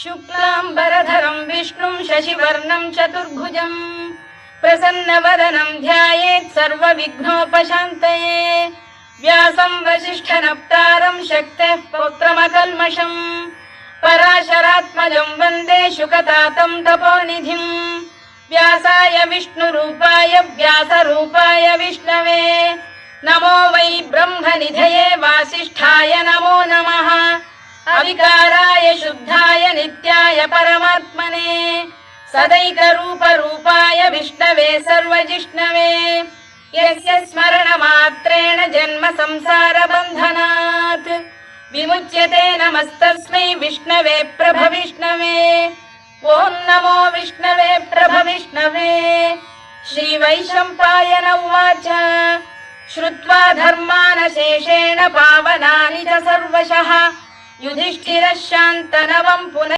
शुक्लाम्बरधरं विष्णुं शशिवर्णं चतुर्भुजं प्रसन्नवदनं ध्यायेत् सर्वविघ्नोपशान्तये व्यासं वसिष्ठनप्तारं शक्तेः पौत्रमकल्मषं पराशरात्मजं वन्दे शुकतातं तपोनिधिं व्यासाय विष्णुरूपाय व्यासरूपाय विष्णवे नमो वै ब्रह्मनिधये वासिष्ठाय नमो नमः अविकाराय शुद्धाय नित्याय परमात्मने सदैकरूपरूपाय विष्णवे सर्वजिष्णवे यस्य स्मरणमात्रेण जन्म संसारबन्धनात् विमुच्यते नमस्तस्मै विष्णवे प्रभविष्णवे ॐ नमो विष्णवे प्रभविष्णवे। श्रीवैशम्पायन उवाच श्रुत्वा धर्मानशेषेण पावनानि च सर्वशः युधिष्ठिरः शान्तनवं पुनः